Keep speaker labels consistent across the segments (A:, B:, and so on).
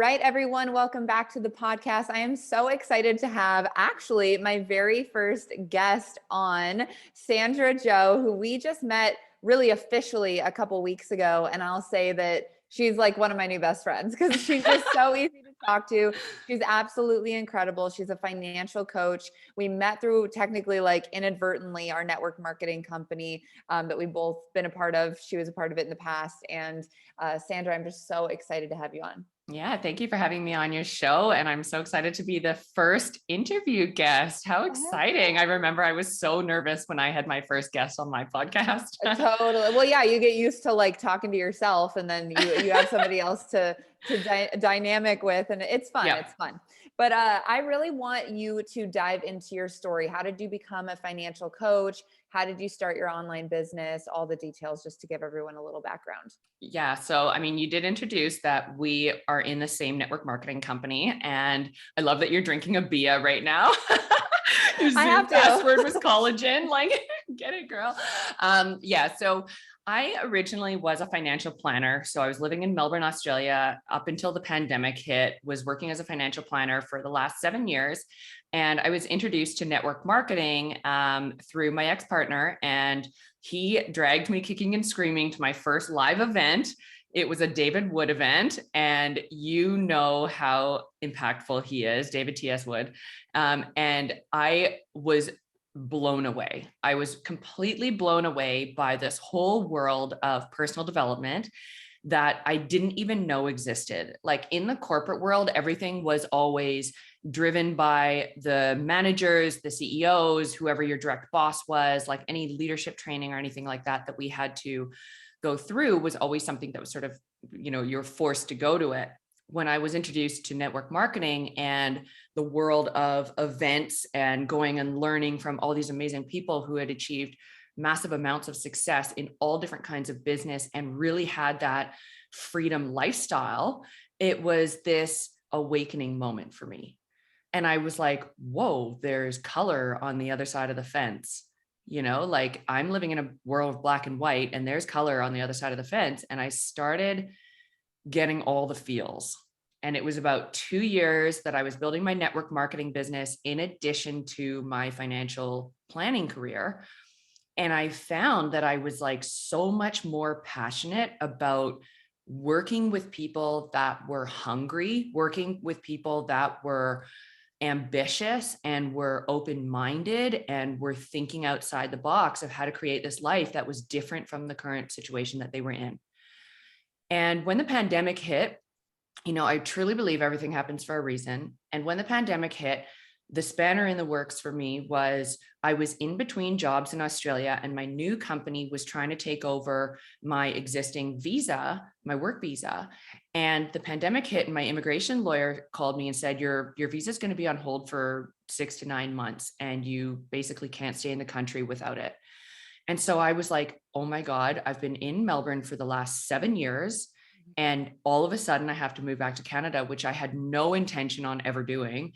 A: Right, everyone, welcome back to the podcast. I am so excited to have actually my very first guest on, Sandra Joe, who we just met really officially a couple weeks ago. And I'll say that she's like one of my new best friends because she's just so easy to talk to. She's absolutely incredible. She's a financial coach. We met through technically like inadvertently our network marketing company that we've both been a part of. She was a part of it in the past. And Sandra, I'm just so excited to have you on.
B: Yeah, thank you for having me on your show. And I'm so excited to be the first interview guest. How exciting. I remember I was so nervous when I had my first guest on my podcast.
A: Totally. Well, yeah, you get used to like talking to yourself and then you have somebody else to dynamic with, and it's fun.
B: Yeah.
A: It's fun. But I really want you to dive into your story. How did you become a financial coach? How did you start your online business? All the details, just to give everyone a little background.
B: Yeah. So, I mean, you did introduce that we are in the same network marketing company. And I love that you're drinking a Bia right now. Your
A: I
B: Zoom
A: have to.
B: password was collagen. Like, get it, girl. Yeah. So I originally was a financial planner. So I was living in Melbourne, Australia up until the pandemic hit, was working as a financial planner for the last 7 years. And I was introduced to network marketing through my ex-partner, and he dragged me kicking and screaming to my first live event. It was a David Wood event, and you know how impactful he is, David T.S. Wood. And I was blown away. I was completely blown away by this whole world of personal development that I didn't even know existed. Like in the corporate world, everything was always driven by the managers, the CEOs, whoever your direct boss was. Like any leadership training or anything like that that we had to go through was always something that was sort of, you're forced to go to it. When I was introduced to network marketing and the world of events and going and learning from all these amazing people who had achieved massive amounts of success in all different kinds of business and really had that freedom lifestyle, it was this awakening moment for me. And I was like, whoa, there's color on the other side of the fence. Like I'm living in a world of black and white, and there's color on the other side of the fence. And I started getting all the feels. And it was about 2 years that I was building my network marketing business in addition to my financial planning career. And I found that I was like so much more passionate about working with people that were hungry, working with people that were ambitious and were open-minded and were thinking outside the box of how to create this life that was different from the current situation that they were in. And when the pandemic hit, I truly believe everything happens for a reason. And when the pandemic hit, the spanner in the works for me was I was in between jobs in Australia, and my new company was trying to take over my existing visa, my work visa. And the pandemic hit, and my immigration lawyer called me and said, your visa is going to be on hold for 6 to 9 months, and you basically can't stay in the country without it. And so I was like, oh my God, I've been in Melbourne for the last 7 years. And all of a sudden I have to move back to Canada, which I had no intention on ever doing.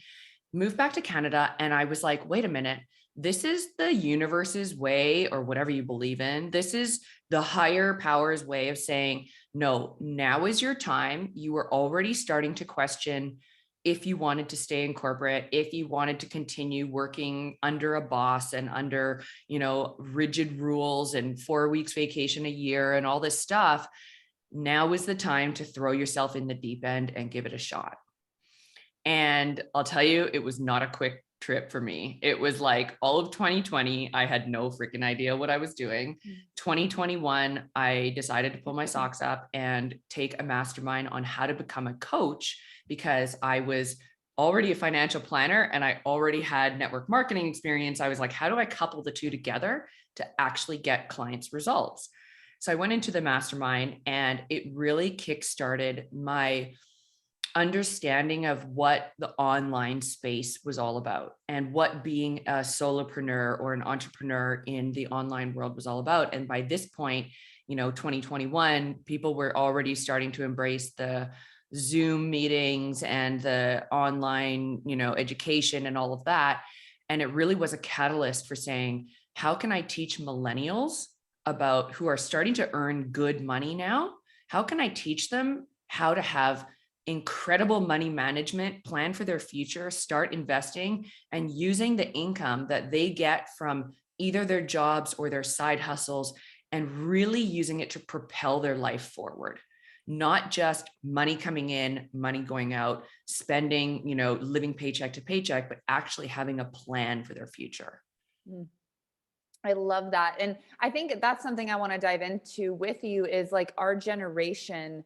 B: Moved back to Canada. And I was like, wait a minute, this is the universe's way, or whatever you believe in. This is the higher power's way of saying, no, now is your time. You were already starting to question if you wanted to stay in corporate, if you wanted to continue working under a boss and under, rigid rules and 4 weeks vacation a year and all this stuff. Now is the time to throw yourself in the deep end and give it a shot. And I'll tell you, it was not a quick trip for me. It was like all of 2020, I had no freaking idea what I was doing. 2021, I decided to pull my socks up and take a mastermind on how to become a coach, because I was already a financial planner and I already had network marketing experience. I was like, how do I couple the two together to actually get clients results? So I went into the mastermind, and it really kickstarted my understanding of what the online space was all about and what being a solopreneur or an entrepreneur in the online world was all about. And by this point, 2021, people were already starting to embrace the Zoom meetings and the online, education and all of that. And it really was a catalyst for saying, how can I teach millennials who are starting to earn good money now? How can I teach them how to have incredible money management, plan for their future, start investing and using the income that they get from either their jobs or their side hustles and really using it to propel their life forward. Not just money coming in, money going out, spending, living paycheck to paycheck, but actually having a plan for their future.
A: I love that. And I think that's something I want to dive into with you is like our generation.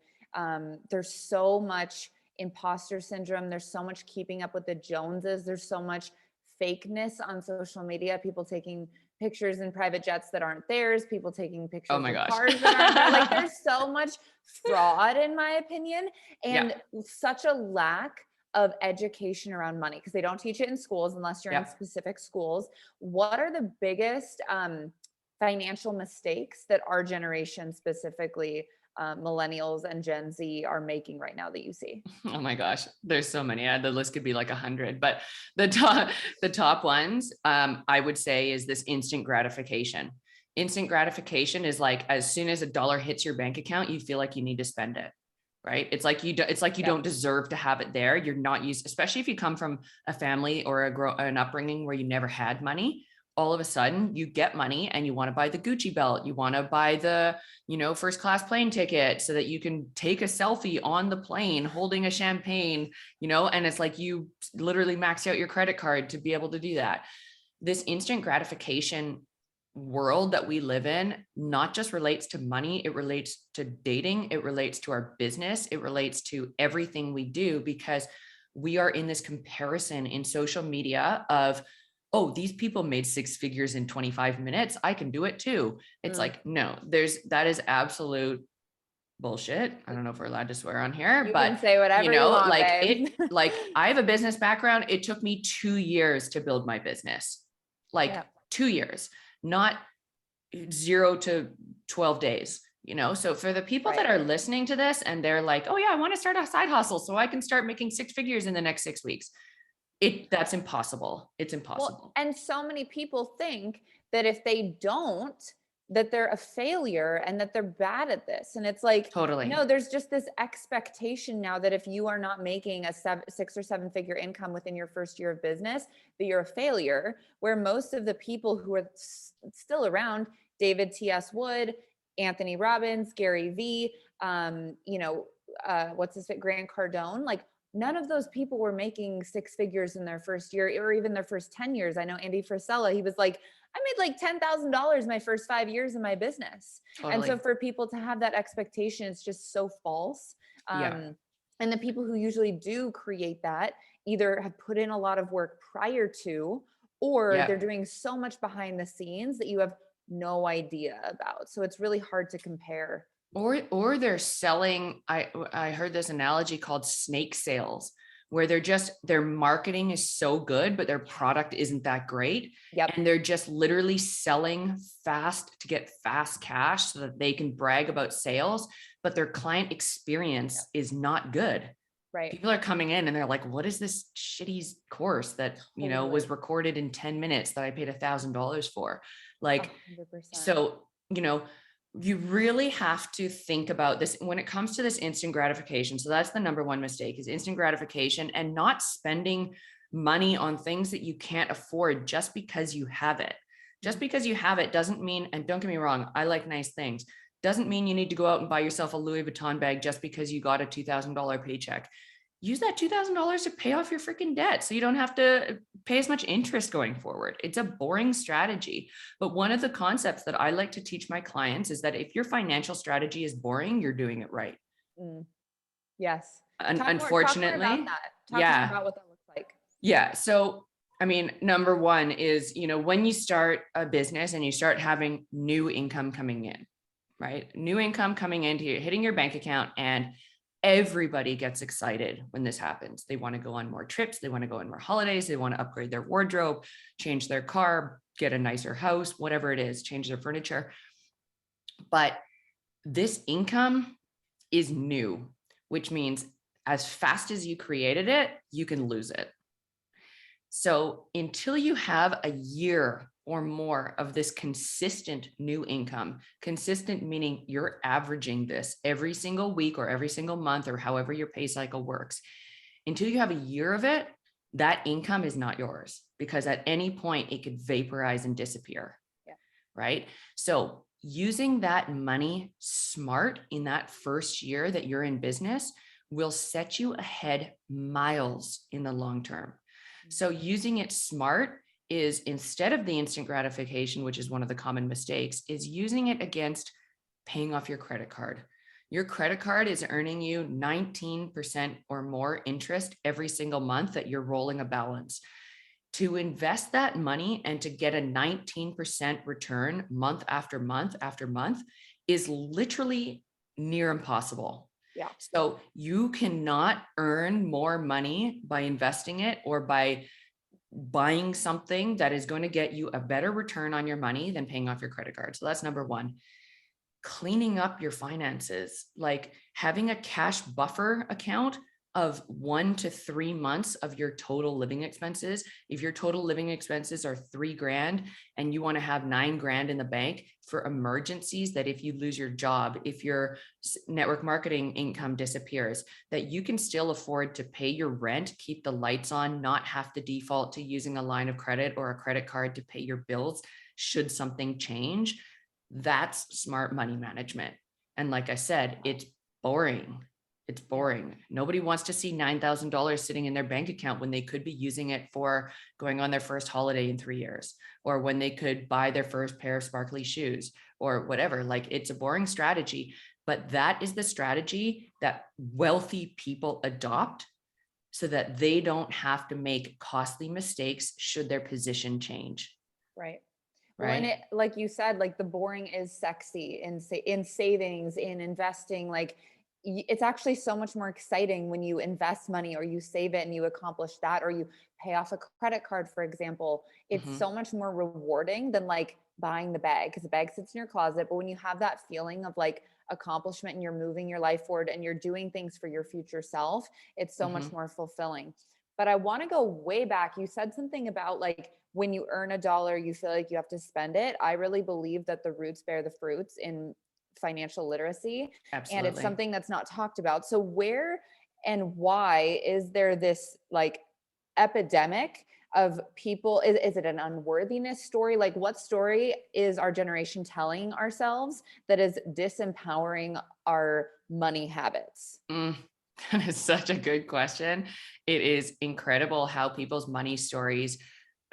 A: There's so much imposter syndrome. There's so much keeping up with the Joneses. There's so much fakeness on social media, people taking pictures in private jets that aren't theirs, people taking pictures
B: Oh my
A: of
B: gosh.
A: cars that aren't theirs. Like there's so much fraud in my opinion, and such a lack of education around money because they don't teach it in schools unless you're in specific schools. What are the biggest financial mistakes that our generation, specifically millennials and Gen Z, are making right now that you see?
B: Oh my gosh, there's so many. The list could be like 100, but the top ones, I would say, is this instant gratification. Instant gratification is like, as soon as a dollar hits your bank account, you feel like you need to spend it. Right? It's like you don't deserve to have it there. You're not used, especially if you come from a family or an upbringing where you never had money. All of a sudden you get money and you want to buy the Gucci belt. You want to buy the, first class plane ticket so that you can take a selfie on the plane holding a champagne, and it's like you literally max out your credit card to be able to do that. This instant gratification world that we live in not just relates to money, it relates to dating, it relates to our business, it relates to everything we do, because we are in this comparison in social media of, oh, these people made 6 figures in 25 minutes, I can do it too. It's like, no, that is absolute bullshit. I don't know if we're allowed to swear on here,
A: you
B: but
A: can say whatever you want,
B: like
A: babe.
B: I have a business background. It took me 2 years to build my business, 2 years, not 0 to 12 days, So for the people that are listening to this and they're like, oh yeah, I want to start a side hustle so I can start making 6 figures in the next 6 weeks. That's impossible. It's impossible.
A: Well, and so many people think that if they don't, that they're a failure and that they're bad at this. And it's like,
B: totally.
A: No, there's just this expectation now that if you are not making a 6 or 7 figure income within your first year of business, that you're a failure, where most of the people who are still around, David T.S. Wood, Anthony Robbins, Gary Vee, Grant Cardone, like none of those people were making 6 figures in their first year or even their first 10 years. I know Andy Frisella, he was like, I made like $10,000 my first 5 years in my business. Totally. And so for people to have that expectation, it's just so false. And the people who usually do create that either have put in a lot of work prior to, or they're doing so much behind the scenes that you have no idea about. So it's really hard to compare.
B: Or they're selling, I heard this analogy called snake sales, where their marketing is so good, but their product isn't that great. And they're just literally selling fast to get fast cash so that they can brag about sales, but their client experience is not good. Right. People are coming in and they're like, what is this shitty course that, was recorded in 10 minutes that I paid $1,000 for? Like, 100%. So, you really have to think about this when it comes to this instant gratification. So that's the number one mistake, is instant gratification and not spending money on things that you can't afford just because you have it. Just because you have it doesn't mean, and don't get me wrong, I like nice things, doesn't mean you need to go out and buy yourself a Louis Vuitton bag just because you got a $2,000 paycheck. Use that $2,000 to pay off your freaking debt so you don't have to pay as much interest going forward. It's a boring strategy. But one of the concepts that I like to teach my clients is that if your financial strategy is boring, you're doing it right.
A: Yes.
B: Unfortunately.
A: Talk more about that. Talk more about what that looks like.
B: Yeah. So, number one is, when you start a business and you start having new income coming in, right? New income coming into you, hitting your bank account, and everybody gets excited when this happens. They want to go on more trips. They want to go on more holidays. They want to upgrade their wardrobe, change their car, get a nicer house, whatever it is, change their furniture. But this income is new, which means as fast as you created it, you can lose it. So until you have a year or more of this consistent new income, consistent meaning you're averaging this every single week or every single month or however your pay cycle works, until you have a year of it, that income is not yours, because at any point it could vaporize and disappear.
A: Yeah.
B: Right. So using that money smart in that first year that you're in business will set you ahead miles in the long term. So using it smart is, instead of the instant gratification, which is one of the common mistakes, is using it against paying off your credit card. Your credit card is earning you 19% or more interest every single month that you're rolling a balance. To invest that money and to get a 19% return month after month after month is literally near impossible.
A: Yeah.
B: So you cannot earn more money by investing it or by buying something that is going to get you a better return on your money than paying off your credit card. So that's number one. Cleaning up your finances, like having a cash buffer account of 1 to 3 months of your total living expenses. If your total living expenses are $3,000 and you want to have $9,000 in the bank for emergencies, that if you lose your job, if your network marketing income disappears, that you can still afford to pay your rent, keep the lights on, not have to default to using a line of credit or a credit card to pay your bills should something change. That's smart money management. And like I said, it's boring. It's boring. Nobody wants to see $9,000 sitting in their bank account when they could be using it for going on their first holiday in 3 years, or when they could buy their first pair of sparkly shoes or whatever. Like, it's a boring strategy, but that is the strategy that wealthy people adopt so that they don't have to make costly mistakes should their position change.
A: Right. Well, and
B: Right.
A: it, like you said, like the boring is sexy in savings, in investing. Like it's actually so much more exciting when you invest money or you save it and you accomplish that, or you pay off a credit card, for example. It's
B: Mhm.
A: so much more rewarding than like buying the bag, because the bag sits in your closet. But when you have that feeling of like accomplishment and you're moving your life forward and you're doing things for your future self, it's so much
B: Mhm.
A: more fulfilling. But I want to go way back. You said something about like when you earn a dollar, you feel like you have to spend it. I really believe that the roots bear the fruits in financial literacy. And it's
B: Absolutely.
A: something that's not talked about. So, where and why is there this like epidemic of people? Is it an unworthiness story? Like, what story is our generation telling ourselves that is disempowering our money habits?
B: Mm, that is such a good question. It is incredible how people's money stories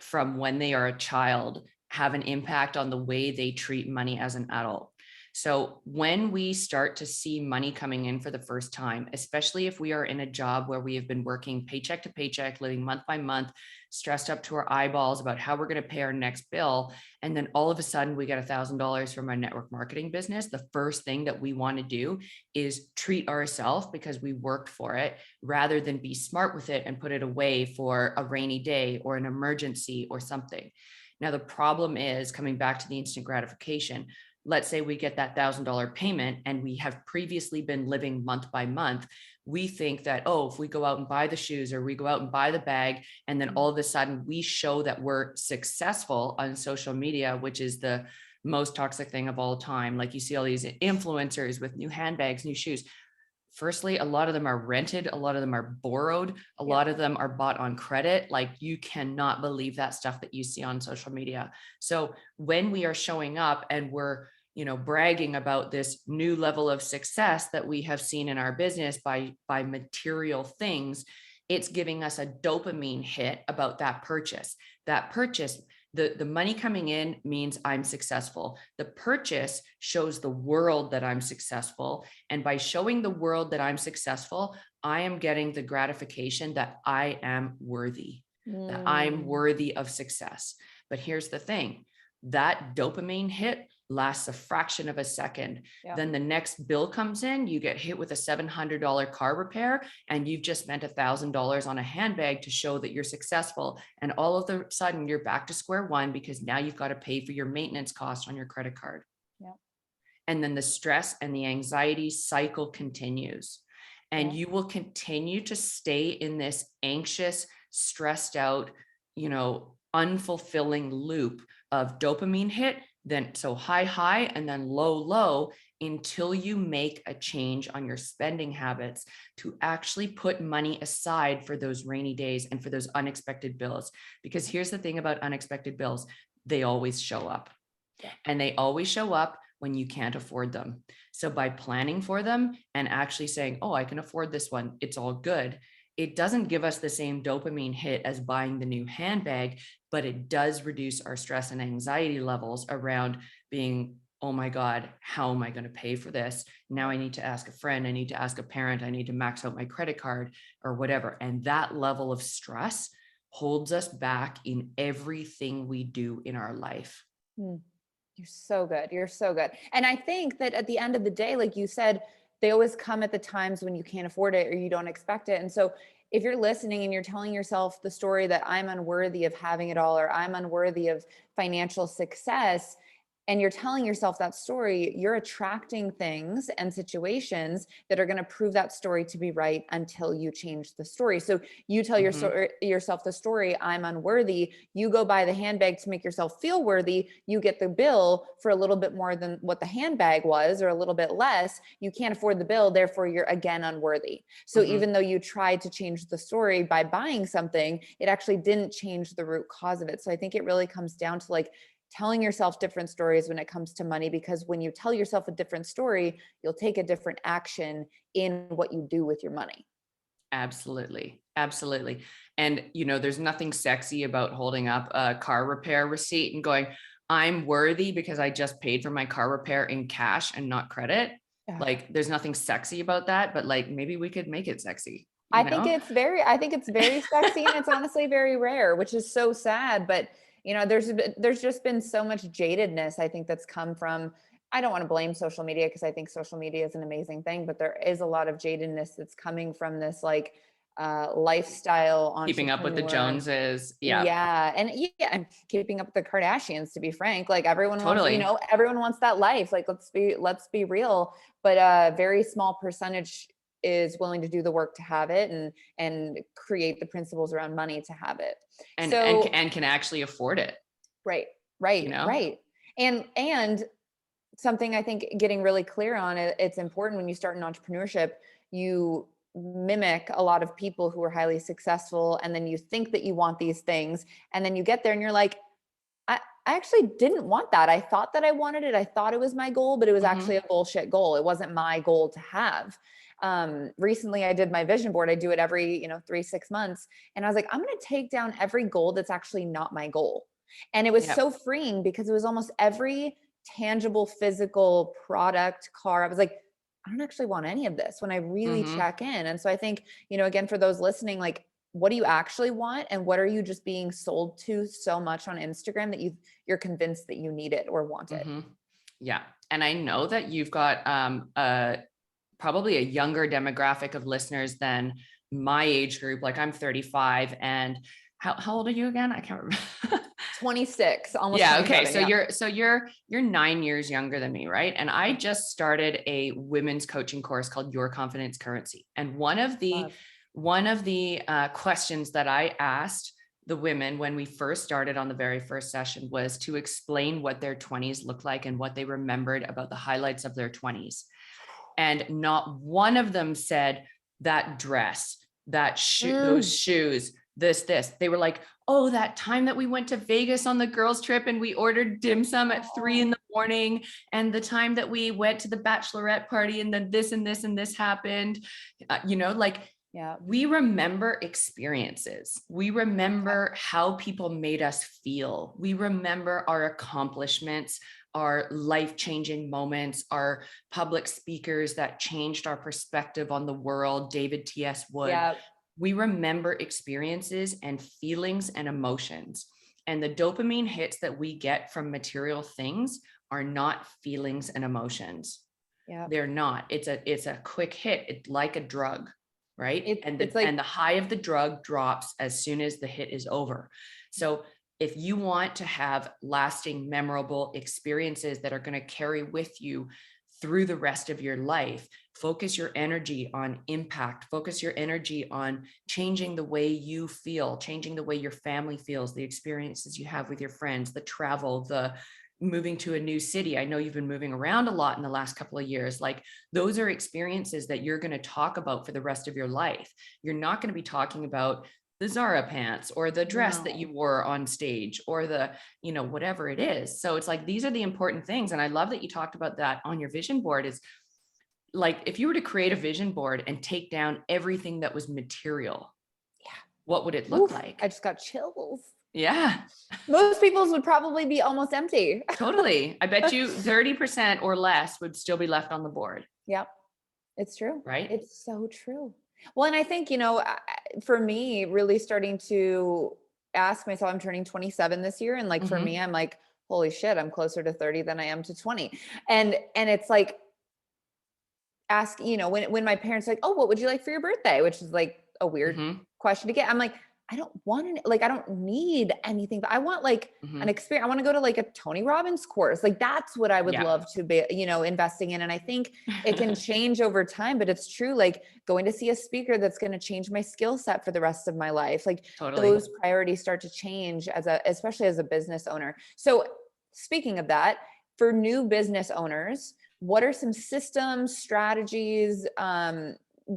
B: from when they are a child have an impact on the way they treat money as an adult. So when we start to see money coming in for the first time, especially if we are in a job where we have been working paycheck to paycheck, living month by month, stressed up to our eyeballs about how we're going to pay our next bill, and then all of a sudden we get $1,000 from our network marketing business, the first thing that we want to do is treat ourselves because we worked for it, rather than be smart with it and put it away for a rainy day or an emergency or something. Now, the problem is, coming back to the instant gratification, let's say we get that $1,000 payment and we have previously been living month by month. We think that, oh, if we go out and buy the shoes or we go out and buy the bag, and then all of a sudden we show that we're successful on social media, which is the most toxic thing of all time. Like, you see all these influencers with new handbags, new shoes. Firstly, a lot of them are rented, a lot of them are borrowed, a lot of them are bought on credit. Like, you cannot believe that stuff that you see on social media. So when we are showing up and we're, bragging about this new level of success that we have seen in our business by material things, it's giving us a dopamine hit about that purchase. That purchase, the money coming in means I'm successful. The purchase shows the world that I'm successful. And by showing the world that I'm successful, I am getting the gratification that I am worthy, that I'm
A: Mm,
B: worthy of success. But here's the thing, that dopamine hit lasts a fraction of a second.
A: yeah.
B: Then the next bill comes in, you get hit with a $700 car repair, and you've just spent $1,000 on a handbag to show that you're successful. And all of a sudden you're back to square one, because now you've got to pay for your maintenance cost on your credit card.
A: Yeah.
B: And then the stress and the anxiety cycle continues. And
A: Yeah.
B: you will continue to stay in this anxious, stressed out, unfulfilling loop of dopamine hit, then so high, and then low, until you make a change on your spending habits to actually put money aside for those rainy days and for those unexpected bills. Because here's the thing about unexpected bills, they always show up. And they always show up when you can't afford them. So by planning for them and actually saying, oh, I can afford this one, it's all good. It doesn't give us the same dopamine hit as buying the new handbag, but it does reduce our stress and anxiety levels around being, oh my God, how am I going to pay for this? Now I need to ask a friend, I need to ask a parent, I need to max out my credit card or whatever. And that level of stress holds us back in everything we do in our life.
A: Hmm. You're so good. You're so good. And I think that at the end of the day, like you said, they always come at the times when you can't afford it or you don't expect it. And so if you're listening and you're telling yourself the story that I'm unworthy of having it all, or I'm unworthy of financial success, and you're telling yourself that story, you're attracting things and situations that are going to prove that story to be right until you change the story. So you tell yourself the story, I'm unworthy. You go buy the handbag to make yourself feel worthy. You get the bill for a little bit more than what the handbag was, or a little bit less. You can't afford the bill. Therefore, you're again unworthy. So even though you tried to change the story by buying something, it actually didn't change the root cause of it. So I think it really comes down to like telling yourself different stories when it comes to money, because when you tell yourself a different story, you'll take a different action in what you do with your money.
B: Absolutely. Absolutely. And, there's nothing sexy about holding up a car repair receipt and going, I'm worthy because I just paid for my car repair in cash and not credit.
A: Yeah.
B: Like, there's nothing sexy about that, but like, maybe we could make it sexy,
A: I think it's very sexy, and it's honestly very rare, which is so sad. But there's just been so much jadedness, I think, that's come from, I don't want to blame social media because I think social media is an amazing thing, but there is a lot of jadedness that's coming from this like lifestyle
B: keeping up with the
A: entrepreneur.
B: Joneses. Yeah,
A: Yeah. And keeping up with the Kardashians, to be frank, like everyone wants,
B: totally.
A: everyone wants that life. Like, let's be real, but a very small percentage is willing to do the work to have it, and create the principles around money to have it.
B: And can actually afford it.
A: Right, right. And something I think getting really clear on it, it's important when you start in entrepreneurship, you mimic a lot of people who are highly successful, and then you think that you want these things, and then you get there and you're like, I actually didn't want that. I thought that I wanted it. I thought it was my goal, but it was actually a bullshit goal. It wasn't my goal to have. Recently I did my vision board. I do it every, 3-6 months. And I was like, I'm going to take down every goal that's actually not my goal. And it was so freeing, because it was almost every tangible physical product, car. I was like, I don't actually want any of this when I really check in. And so I think, again, for those listening, like, what do you actually want? And what are you just being sold to so much on Instagram that you're convinced that you need it or want it?
B: Yeah. And I know that you've got probably a younger demographic of listeners than my age group. Like, I'm 35, and how old are you again? I can't remember.
A: 26, almost.
B: Yeah. Okay. So you're 9 years younger than me. Right. And I just started a women's coaching course called Your Confidence Currency. And one of the questions that I asked the women when we first started on the very first session was to explain what their 20s looked like and what they remembered about the highlights of their 20s. And not one of them said that dress, those shoes, this. They were like, oh, that time that we went to Vegas on the girls' trip and we ordered dim sum at 3 a.m, and the time that we went to the bachelorette party and then this and this and this happened. We remember experiences. We remember how people made us feel. We remember our accomplishments, our life-changing moments, our public speakers that changed our perspective on the world, David T.S. Wood.
A: Yep.
B: We remember experiences and feelings and emotions. And the dopamine hits that we get from material things are not feelings and emotions. Yeah, they're not. It's a quick hit. It's like a drug, right? And the high of the drug drops as soon as the hit is over. So if you want to have lasting, memorable experiences that are going to carry with you through the rest of your life, focus your energy on impact, focus your energy on changing the way you feel, changing the way your family feels, the experiences you have with your friends, the travel, the moving to a new city. I know you've been moving around a lot in the last couple of years. Like those are experiences that you're going to talk about for the rest of your life. You're not going to be talking about the Zara pants or the dress that you wore on stage or the, whatever it is. So it's like, these are the important things. And I love that you talked about that on your vision board. Is like, if you were to create a vision board and take down everything that was material, what would it look like?
A: I just got chills.
B: Yeah.
A: Most people's would probably be almost empty.
B: Totally. I bet you 30% or less would still be left on the board.
A: Yep. It's true.
B: Right?
A: It's so true. Well, and I think, for me, really starting to ask myself, I'm turning 27 this year. And like, for me, I'm like, holy shit, I'm closer to 30 than I am to 20. And it's like, when my parents are like, oh, what would you like for your birthday? Which is like a weird question to get. I'm like, I don't want any, like, I don't need anything, but I want like an experience. I want to go to like a Tony Robbins course. Like that's what I would love to be, investing in. And I think it can change over time, but it's true. Like going to see a speaker that's going to change my skill set for the rest of my life. Like those priorities start to change especially as a business owner. So speaking of that, for new business owners, what are some systems, strategies,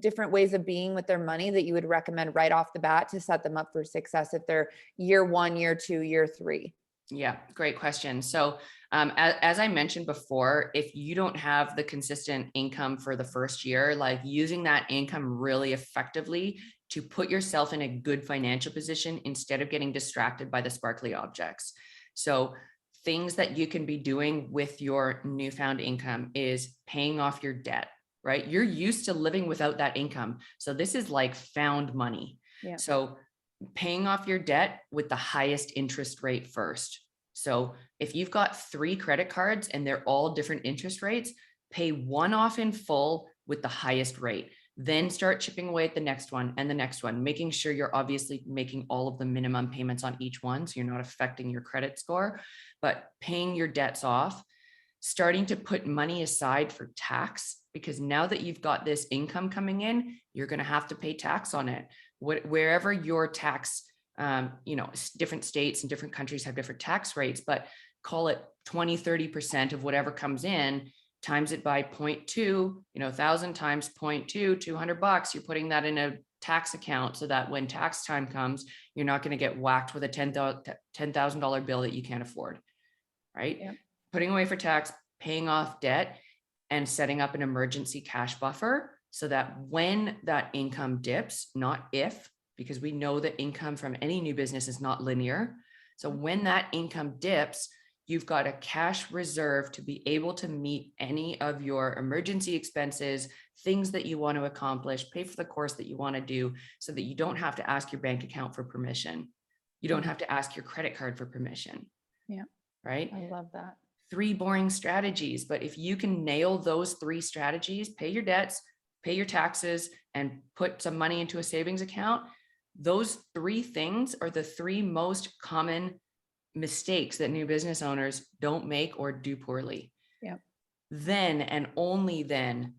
A: different ways of being with their money that you would recommend right off the bat to set them up for success if they're year 1, year 2, year 3?
B: Yeah, great question. So as I mentioned before, if you don't have the consistent income for the first year, like using that income really effectively to put yourself in a good financial position instead of getting distracted by the sparkly objects. So things that you can be doing with your newfound income is paying off your debt. Right? You're used to living without that income. So this is like found money. Yeah. So paying off your debt with the highest interest rate first. So if you've got 3 credit cards and they're all different interest rates, pay one off in full with the highest rate. Then start chipping away at the next one and the next one, making sure you're obviously making all of the minimum payments on each one. So you're not affecting your credit score, but paying your debts off, starting to put money aside for tax, because now that you've got this income coming in, you're going to have to pay tax on it. Wherever your tax, different states and different countries have different tax rates, but call it 20, 30% of whatever comes in, times it by 0.2, 1,000 times 0.2, $200, you're putting that in a tax account so that when tax time comes, you're not going to get whacked with a $10,000 bill that you can't afford. Right? Yeah. Putting away for tax, paying off debt, and setting up an emergency cash buffer so that when that income dips, not if, because we know that income from any new business is not linear. So when that income dips, you've got a cash reserve to be able to meet any of your emergency expenses, things that you want to accomplish, pay for the course that you want to do, so that you don't have to ask your bank account for permission. You don't have to ask your credit card for permission. Yeah. Right?
A: I love that.
B: 3 boring strategies, but if you can nail those 3 strategies, pay your debts, pay your taxes, and put some money into a savings account, those 3 things are the 3 most common mistakes that new business owners don't make or do poorly. Yeah. Then and only then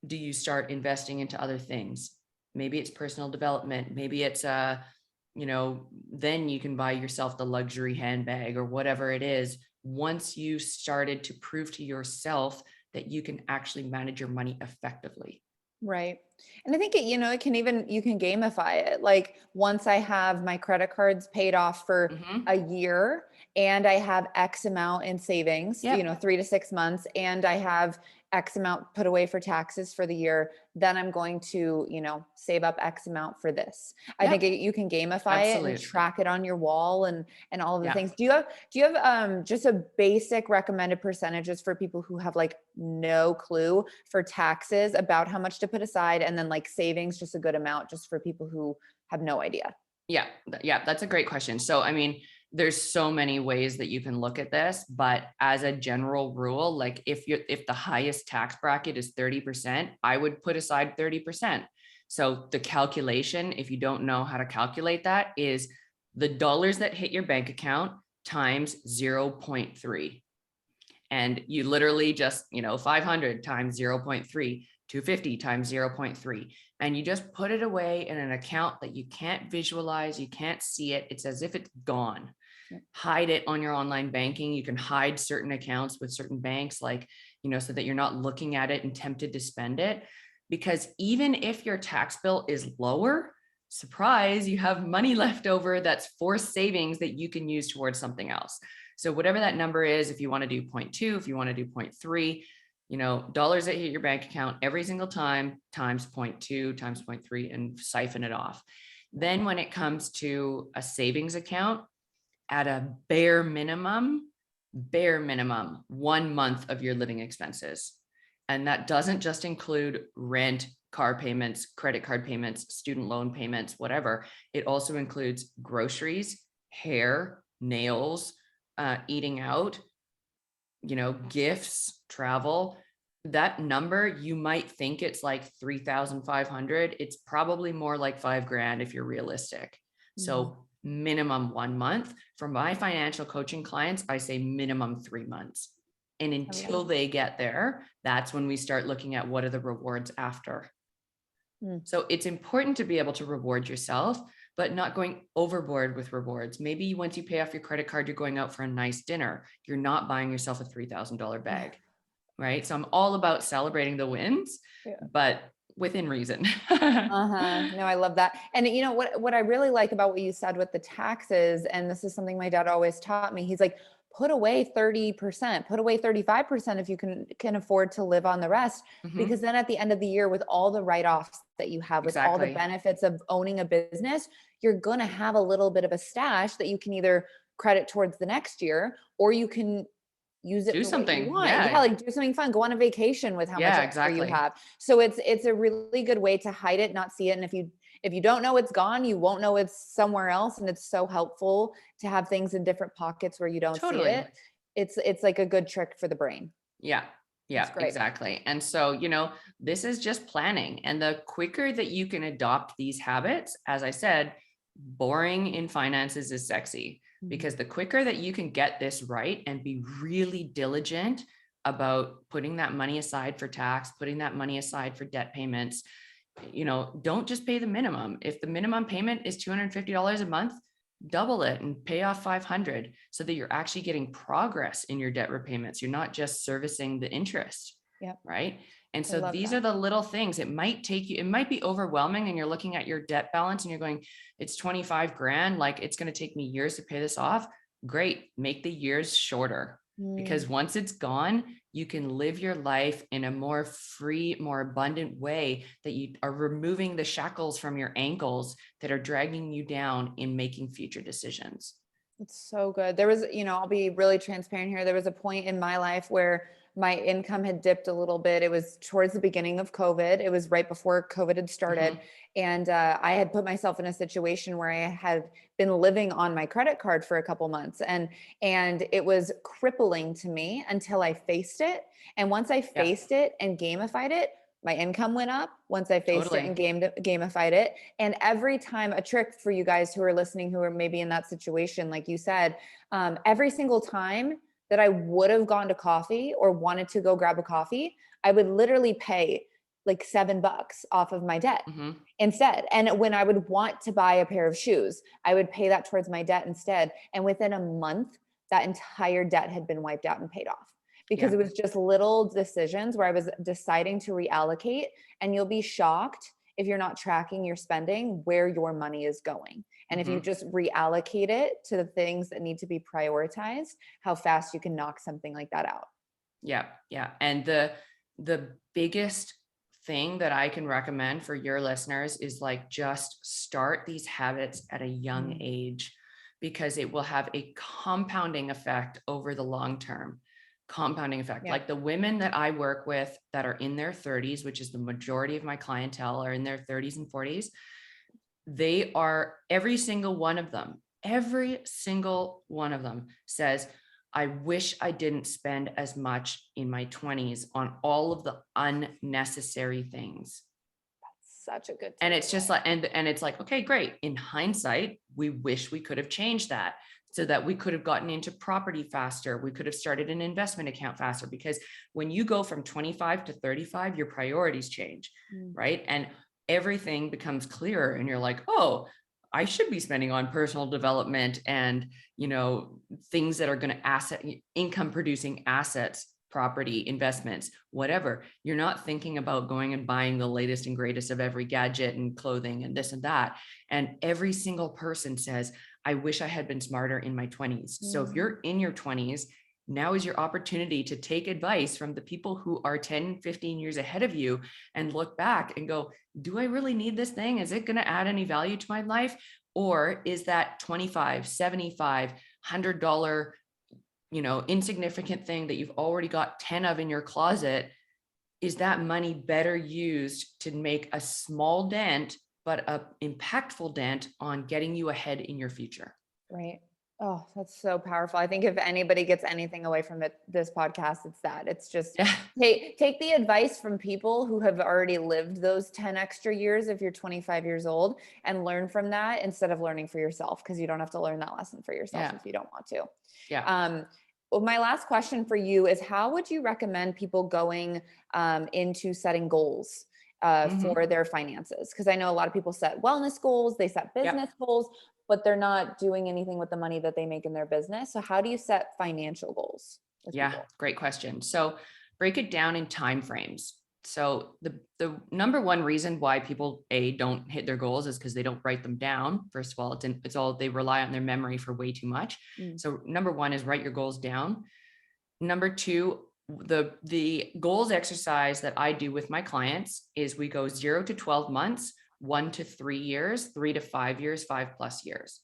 B: do you start investing into other things. Maybe it's personal development. Maybe it's then you can buy yourself the luxury handbag or whatever it is, once you started to prove to yourself that you can actually manage your money effectively.
A: Right. And I think it can you can gamify it. Like once I have my credit cards paid off for a year and I have X amount in savings, 3 to 6 months, and I have X amount put away for taxes for the year, then I'm going to, save up X amount for this. I think you can gamify it and track it on your wall and all of the things. Do you have just a basic recommended percentages for people who have like no clue for taxes about how much to put aside, and then like savings, just a good amount just for people who have no idea?
B: Yeah. That's a great question. So, I mean, there's so many ways that you can look at this, but as a general rule, like if the highest tax bracket is 30%, I would put aside 30%. So the calculation, if you don't know how to calculate that, is the dollars that hit your bank account times 0.3. And you literally just, 500 times 0.3. 250 times 0.3. And you just put it away in an account that you can't visualize, you can't see it. It's as if it's gone.
A: Yep.
B: Hide it on your online banking. You can hide certain accounts with certain banks, like, so that you're not looking at it and tempted to spend it. Because even if your tax bill is lower, surprise, you have money left over that's for savings that you can use towards something else. So whatever that number is, if you want to do 0.2, if you want to do 0.3, dollars that hit your bank account every single time times 0.2 times 0.3 and siphon it off. Then when it comes to a savings account, at a bare minimum, 1 month of your living expenses. And that doesn't just include rent, car payments, credit card payments, student loan payments, whatever. It also includes groceries, hair, nails, eating out, gifts, travel. That number, you might think it's like 3,500. It's probably more like $5,000 if you're realistic. So minimum 1 month. For my financial coaching clients, I say minimum 3 months. And until they get there, that's when we start looking at what are the rewards after. So it's important to be able to reward yourself, but not going overboard with rewards. Maybe once you pay off your credit card, you're going out for a nice dinner. You're not buying yourself a $3,000 bag, right? So I'm all about celebrating the wins, but within reason.
A: No, I love that. And what I really like about what you said with the taxes, and this is something my dad always taught me, he's like, put away 30%, put away 35% if you can afford to live on the rest. Because then at the end of the year, with all the write-offs that you have, with all the benefits of owning a business, you're going to have a little bit of a stash that you can either credit towards the next year, or you can use it
B: do
A: for
B: something.
A: what you want. Yeah, like do something fun, go on a vacation with how much extra you have. So it's a really good way to hide it, not see it. And if you don't know it's gone, you won't know it's somewhere else. And it's so helpful to have things in different pockets where you don't see it. It's like a good trick for the brain.
B: Yeah, exactly. And so, this is just planning. And the quicker that you can adopt these habits, as I said, boring in finances is sexy, because the quicker that you can get this right and be really diligent about putting that money aside for tax, putting that money aside for debt payments, don't just pay the minimum. If the minimum payment is $250 a month, double it and pay off 500, so that you're actually getting progress in your debt repayments. You're not just servicing the interest. Right. And so these are the little things. It might be overwhelming, and you're looking at your debt balance and you're going, it's 25 grand. Like, it's going to take me years to pay this off. Great. Make the years shorter, because once it's gone, you can live your life in a more free, more abundant way, that you are removing the shackles from your ankles that are dragging you down in making future decisions.
A: It's so good. There was, I'll be really transparent here. There was a point in my life where my income had dipped a little bit. It was towards the beginning of COVID. It was right before COVID had started. And I had put myself in a situation where I had been living on my credit card for a couple months, and it was crippling to me until I faced it. And once I faced it and gamified it, my income went up. Once I faced it and gamified it. And every time, a trick for you guys who are listening, who are maybe in that situation, like you said, every single time that I would have gone to coffee or wanted to go grab a coffee, I would literally pay like $7 off of my debt instead. And when I would want to buy a pair of shoes, I would pay that towards my debt instead. And within a month, that entire debt had been wiped out and paid off, because it was just little decisions where I was deciding to reallocate. And you'll be shocked, if you're not tracking your spending, where your money is going. And if you just reallocate it to the things that need to be prioritized, how fast you can knock something like that out.
B: Yeah. And the biggest thing that I can recommend for your listeners is, like, just start these habits at a young age, because it will have a compounding effect over the long term. Compounding effect. Like, the women that I work with that are in their 30s, which is the majority of my clientele, are in their 30s and 40s. They are, every single one of them says, I wish I didn't spend as much in my 20s on all of the unnecessary things.
A: That's such a good
B: And it's just like, and it's like, okay, great. In hindsight, we wish we could have changed that so that we could have gotten into property faster. We could have started an investment account faster, because when you go from 25 to 35, your priorities change, right? And everything becomes clearer and you're like, oh, I should be spending on personal development and, things that are going to income producing assets, property, investments, whatever. You're not thinking about going and buying the latest and greatest of every gadget and clothing and this and that. And every single person says, I wish I had been smarter in my 20s. So if you're in your 20s, now is your opportunity to take advice from the people who are 10, 15 years ahead of you and look back and go, do I really need this thing? Is it going to add any value to my life? Or is that $25, $75, $100, insignificant thing that you've already got 10 of in your closet, is that money better used to make a small dent, but an impactful dent on getting you ahead in your future?
A: Right. Oh, that's so powerful. I think if anybody gets anything away from this podcast, it's that. It's just take the advice from people who have already lived those 10 extra years if you're 25 years old, and learn from that instead of learning for yourself, because you don't have to learn that lesson for yourself if you don't want to.
B: Yeah.
A: Well, my last question for you is, how would you recommend people going into setting goals for their finances? Because I know a lot of people set wellness goals, they set business goals, but they're not doing anything with the money that they make in their business. So how do you set financial goals with people?
B: Great question. So break it down in time frames. So the number one reason why people don't hit their goals is because they don't write them down. First of all, it's all, they rely on their memory for way too much. So number one is write your goals down. Number two, the goals exercise that I do with my clients is we go 0 to 12 months, 1 to 3 years, 3 to 5 years, 5+ years.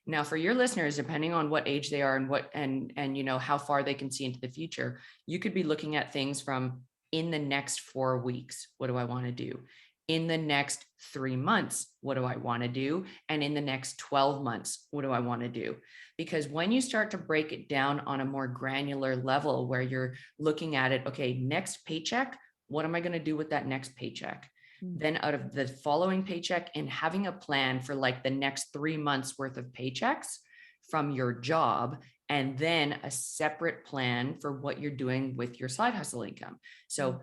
B: Now, for your listeners, depending on what age they are and how far they can see into the future, you could be looking at things from, in the next 4 weeks, what do I want to do? In the next 3 months, what do I want to do? And in the next 12 months, what do I want to do? Because when you start to break it down on a more granular level, where you're looking at it, okay, next paycheck, what am I going to do with that next paycheck? Then out of the following paycheck, and having a plan for like the next 3 months worth of paychecks from your job, and then a separate plan for what you're doing with your side hustle income. So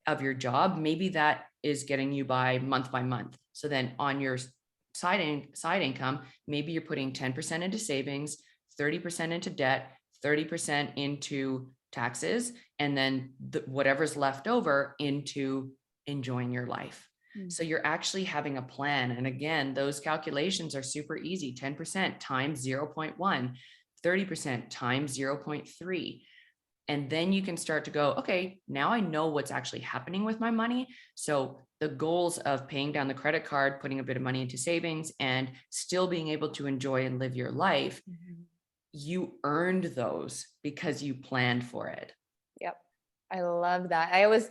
B: of your job, maybe that is getting you by month. So then on your side income, maybe you're putting 10% into savings, 30% into debt, 30% into taxes, and then whatever's left over into enjoying your life. So you're actually having a plan. And again, those calculations are super easy. 10% times 0.1, 30% times 0.3. And then you can start to go, okay, now I know what's actually happening with my money. So the goals of paying down the credit card, putting a bit of money into savings, and still being able to enjoy and live your life, you earned those because you planned for it.
A: Yep. I love that. I always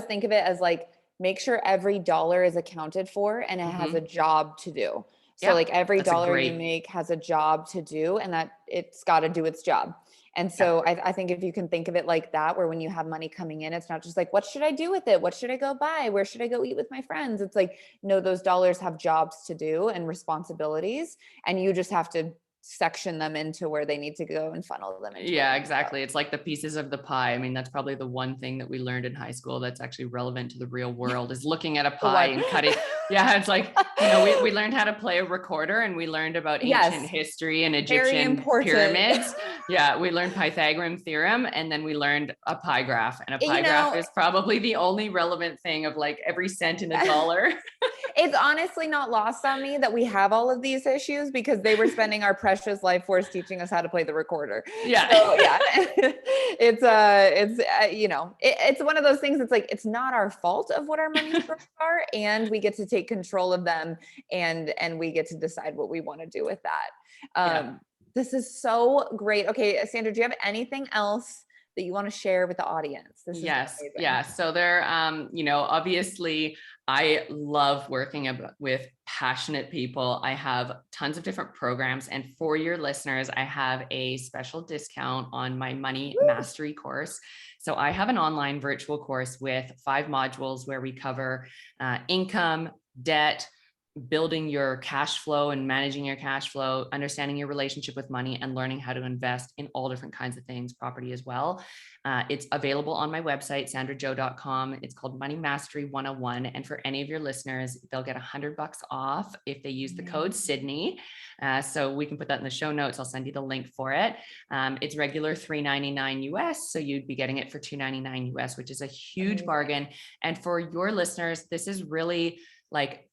A: think of it as like, make sure every dollar is accounted for and it has a job to do. So like every dollar you make has a job to do, and that it's got to do its job. And so I think if you can think of it like that, where when you have money coming in, it's not just like, what should I do with it? What should I go buy? Where should I go eat with my friends? It's like, no, those dollars have jobs to do and responsibilities, and you just have to section them into where they need to go and funnel them into.
B: Yeah, exactly. It's like the pieces of the pie. I mean, that's probably the one thing that we learned in high school that's actually relevant to the real world, is looking at a pie and cutting. Yeah, it's like, we learned how to play a recorder, and we learned about ancient history and Egyptian pyramids. Yeah, we learned Pythagorean theorem, and then we learned a pie graph. And a pie graph is probably the only relevant thing of like every cent in a dollar.
A: It's honestly not lost on me that we have all of these issues, because they were spending our precious life force teaching us how to play the recorder.
B: Yeah.
A: So yeah, it's one of those things. It's like, it's not our fault of what our money are, and we get to take control of them, and we get to decide what we want to do with that. This is so great. Okay, Sandra, do you have anything else that you want to share with the audience?
B: Yes. Yeah. So there, obviously I love working with passionate people. I have tons of different programs, and for your listeners, I have a special discount on my money mastery course. So I have an online virtual course with 5 modules where we cover income, debt, building your cash flow and managing your cash flow, understanding your relationship with money, and learning how to invest in all different kinds of things, property as well. It's available on my website, sandrajoe.com. It's called Money Mastery 101. And for any of your listeners, they'll get $100 off if they use the code Sydney. So we can put that in the show notes. I'll send you the link for it. It's regular $3.99 US. So you'd be getting it for $2.99 US, which is a huge bargain. And for your listeners, this is really like,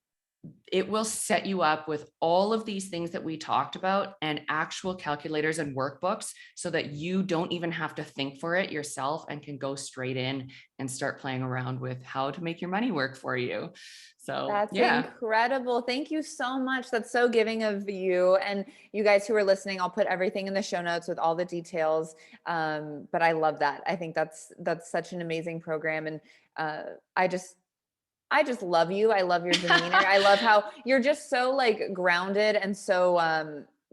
B: it will set you up with all of these things that we talked about and actual calculators and workbooks so that you don't even have to think for it yourself and can go straight in and start playing around with how to make your money work for you. So
A: that's
B: yeah.
A: incredible. Thank you so much. That's so giving of you. And you guys who are listening, I'll put everything in the show notes with all the details. But I love that. I think that's such an amazing program. And I just love you. I love your demeanor. I love how you're just so like grounded and so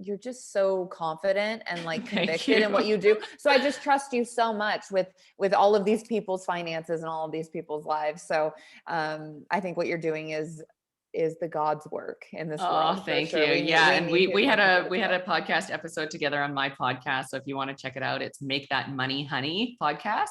A: you're just so confident and like convicted in what you do. So I just trust you so much with all of these people's finances and all of these people's lives. So I think what you're doing is the God's work in this world.
B: Oh, thank
A: sure.
B: you. And we had a podcast episode together on my podcast. So if you want to check it out, it's Make That Money Honey podcast,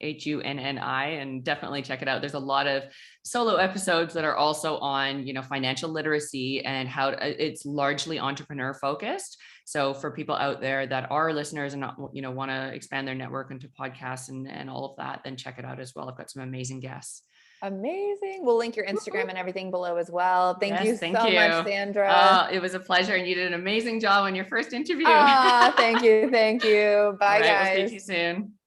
B: HUNNI, and definitely check it out. There's a lot of solo episodes that are also on, financial literacy and how it's largely entrepreneur focused. So for people out there that are listeners and not, want to expand their network into podcasts and all of that, then check it out as well. I've got some amazing guests.
A: Amazing. We'll link your Instagram and everything below as well. Thank you so much, Sandra.
B: It was a pleasure. And you did an amazing job on your first interview.
A: Thank you. Thank you. Bye, guys.
B: We'll speak to you soon.